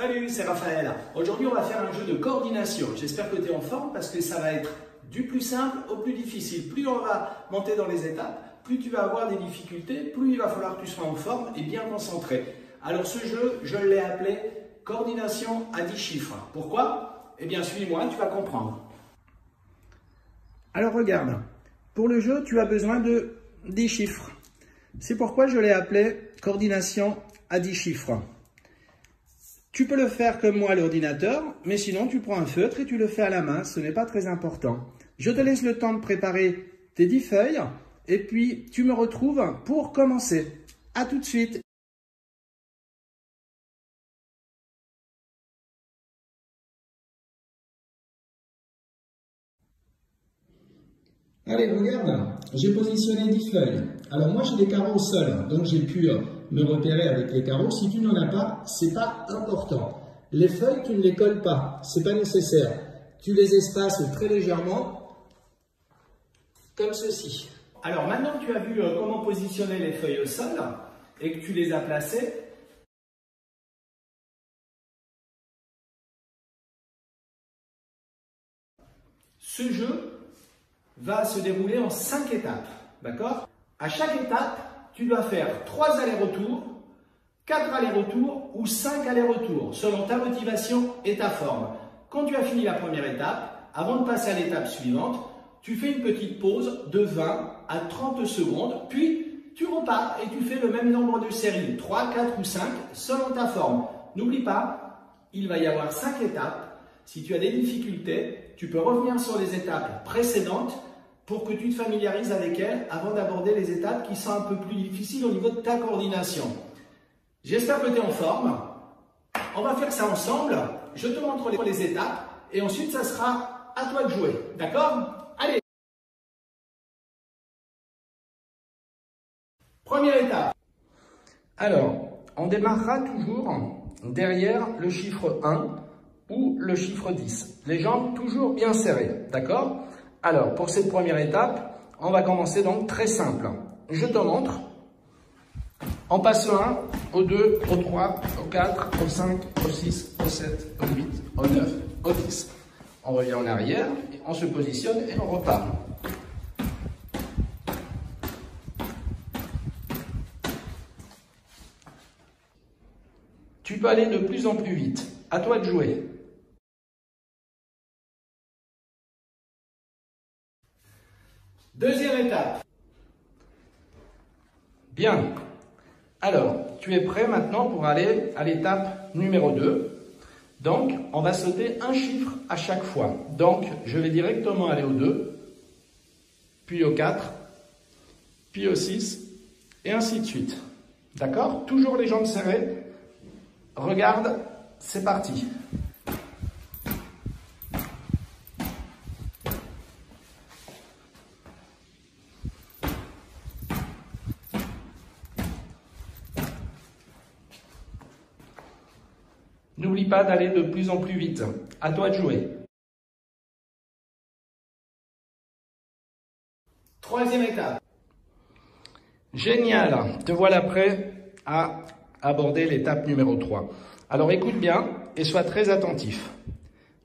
Salut, c'est Raphaël. Aujourd'hui, on va faire un jeu de coordination. J'espère que tu es en forme parce que ça va être du plus simple au plus difficile. Plus on va monter dans les étapes, plus tu vas avoir des difficultés, plus il va falloir que tu sois en forme et bien concentré. Alors ce jeu, je l'ai appelé coordination à 10 chiffres. Pourquoi? Eh bien, suis-moi, tu vas comprendre. Alors regarde, pour le jeu, tu as besoin de 10 chiffres. C'est pourquoi je l'ai appelé coordination à 10 chiffres. Tu peux le faire comme moi à l'ordinateur, mais sinon tu prends un feutre et tu le fais à la main, ce n'est pas très important. Je te laisse le temps de préparer tes 10 feuilles et puis tu me retrouves pour commencer. À tout de suite. Allez, regarde, j'ai positionné 10 feuilles. Alors moi j'ai des carreaux au sol, donc j'ai pu me repérer avec les carreaux. Si tu n'en as pas, c'est pas important. Les feuilles, tu ne les colles pas, c'est pas nécessaire. Tu les espaces très légèrement, comme ceci. Alors maintenant que tu as vu comment positionner les feuilles au sol et que tu les as placées, ce jeu va se dérouler en 5 étapes, d'accord? À chaque étape, tu dois faire 3 allers-retours, 4 allers-retours ou 5 allers-retours, selon ta motivation et ta forme. Quand tu as fini la première étape, avant de passer à l'étape suivante, tu fais une petite pause de 20 à 30 secondes, puis tu repars et tu fais le même nombre de séries, 3, 4 ou 5, selon ta forme. N'oublie pas, il va y avoir 5 étapes. Si tu as des difficultés, tu peux revenir sur les étapes précédentes pour que tu te familiarises avec elles avant d'aborder les étapes qui sont un peu plus difficiles au niveau de ta coordination. J'espère que tu es en forme. On va faire ça ensemble. Je te montre les étapes et ensuite, ça sera à toi de jouer. D'accord? Allez! Première étape. Alors, on démarrera toujours derrière le chiffre 1 ou le chiffre 10. Les jambes toujours bien serrées. D'accord? Alors, pour cette première étape, on va commencer donc très simple. Je te montre. On passe au 1, au 2, au 3, au 4, au 5, au 6, au 7, au 8, au 9, au 10. On revient en arrière, on se positionne et on repart. Tu peux aller de plus en plus vite. À toi de jouer. Deuxième étape. Bien. Alors, tu es prêt maintenant pour aller à l'étape numéro 2. Donc, on va sauter un chiffre à chaque fois. Donc, je vais directement aller au 2, puis au 4, puis au 6, et ainsi de suite. D'accord? Toujours les jambes serrées. Regarde, c'est parti. N'oublie pas d'aller de plus en plus vite. À toi de jouer. Troisième étape. Génial. Te voilà prêt à aborder l'étape numéro 3. Alors écoute bien et sois très attentif.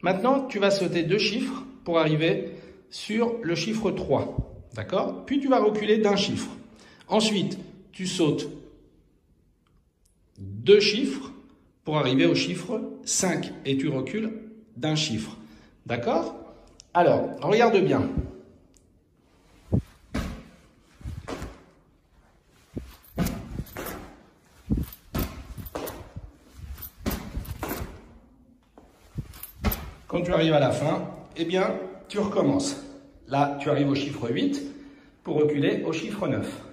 Maintenant, tu vas sauter 2 chiffres pour arriver sur le chiffre 3. D'accord? Puis tu vas reculer d'un chiffre. Ensuite, tu sautes 2 chiffres pour arriver au chiffre 5 et tu recules d'un chiffre. D'accord? Alors, regarde bien. Quand tu arrives à la fin, eh bien, tu recommences. Là, tu arrives au chiffre 8 pour reculer au chiffre 9.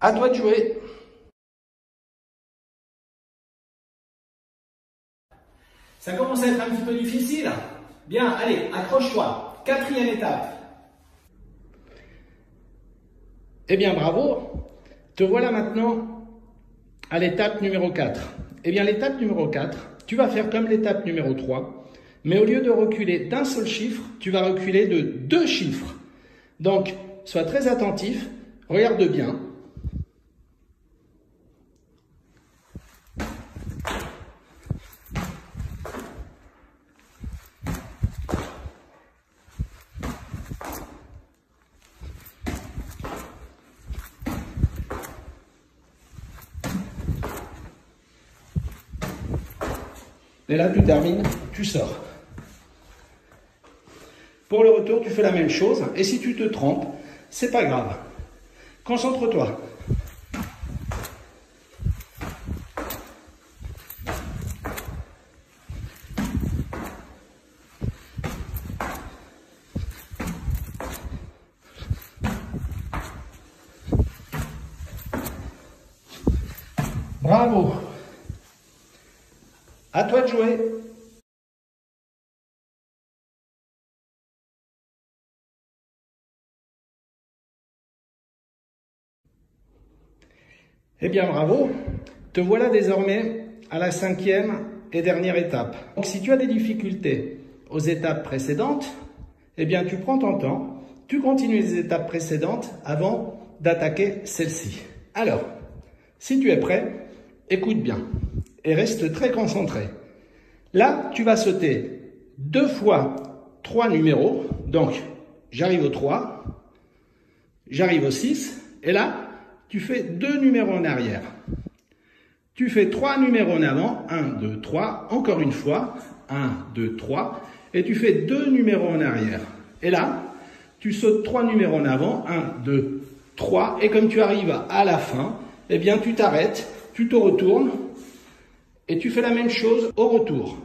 À toi de jouer. Ça commence à être un petit peu difficile. Bien, allez, accroche-toi. 4e étape. Eh bien, bravo. Te voilà maintenant à l'étape numéro 4. Eh bien, l'étape numéro 4, tu vas faire comme l'étape numéro 3, mais au lieu de reculer d'un seul chiffre, tu vas reculer de 2 chiffres. Donc, sois très attentif, regarde bien. Et là, tu termines, tu sors. Pour le retour, tu fais la même chose. Et si tu te trompes, c'est pas grave. Concentre-toi. Bravo. À toi de jouer. Eh bien, bravo. Te voilà désormais à la 5e et dernière étape. Donc, si tu as des difficultés aux étapes précédentes, eh bien, tu prends ton temps, tu continues les étapes précédentes avant d'attaquer celle-ci. Alors, si tu es prêt, écoute bien et reste très concentré. Là, tu vas sauter 2 fois 3 numéros. Donc, j'arrive au 3, j'arrive au 6, et là, tu fais 2 numéros en arrière. Tu fais 3 numéros en avant, 1, 2, 3, encore une fois, 1, 2, 3, et tu fais 2 numéros en arrière. Et là, tu sautes 3 numéros en avant, 1, 2, 3, et comme tu arrives à la fin, eh bien, tu t'arrêtes, tu te retournes, et tu fais la même chose au retour.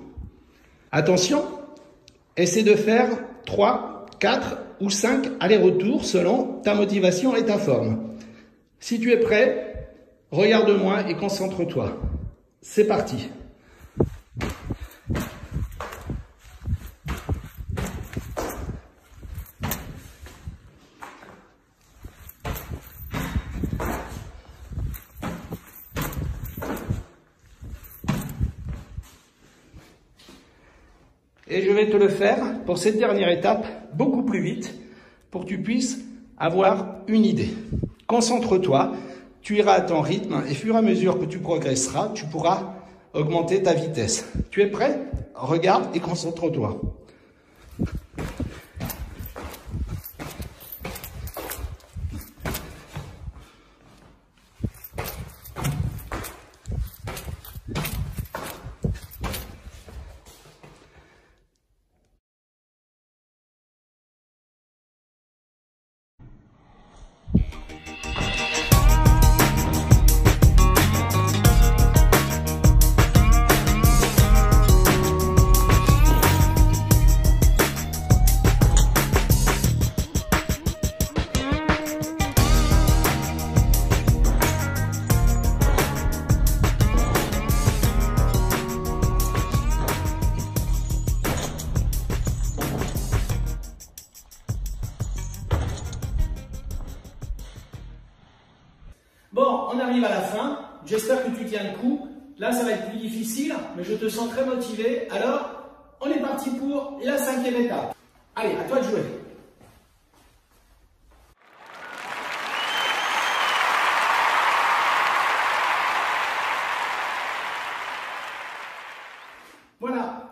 Attention, essaie de faire 3, 4 ou 5 allers-retours selon ta motivation et ta forme. Si tu es prêt, regarde-moi et concentre-toi. C'est parti. Et je vais te le faire pour cette dernière étape beaucoup plus vite pour que tu puisses avoir une idée. Concentre-toi, tu iras à ton rythme et au fur et à mesure que tu progresseras, tu pourras augmenter ta vitesse. Tu es prêt? Regarde et concentre-toi. Bon, on arrive à la fin. J'espère que tu tiens le coup. Là, ça va être plus difficile, mais je te sens très motivé. Alors, on est parti pour la 5e étape. Allez, à toi de jouer. Voilà,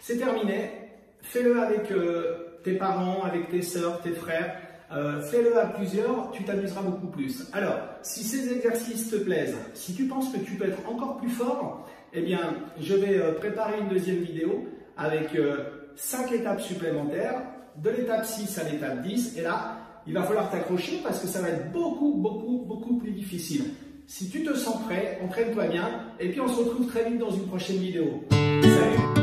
c'est terminé. Fais-le avec tes parents, avec tes sœurs, tes frères. Fais-le à plusieurs, tu t'amuseras beaucoup plus. Alors, si ces exercices te plaisent, si tu penses que tu peux être encore plus fort, eh bien, je vais préparer une deuxième vidéo avec 5 étapes supplémentaires, de l'étape 6 à l'étape 10. Et là, il va falloir t'accrocher parce que ça va être beaucoup plus difficile. Si tu te sens prêt, entraîne-toi bien et puis on se retrouve très vite dans une prochaine vidéo. Salut!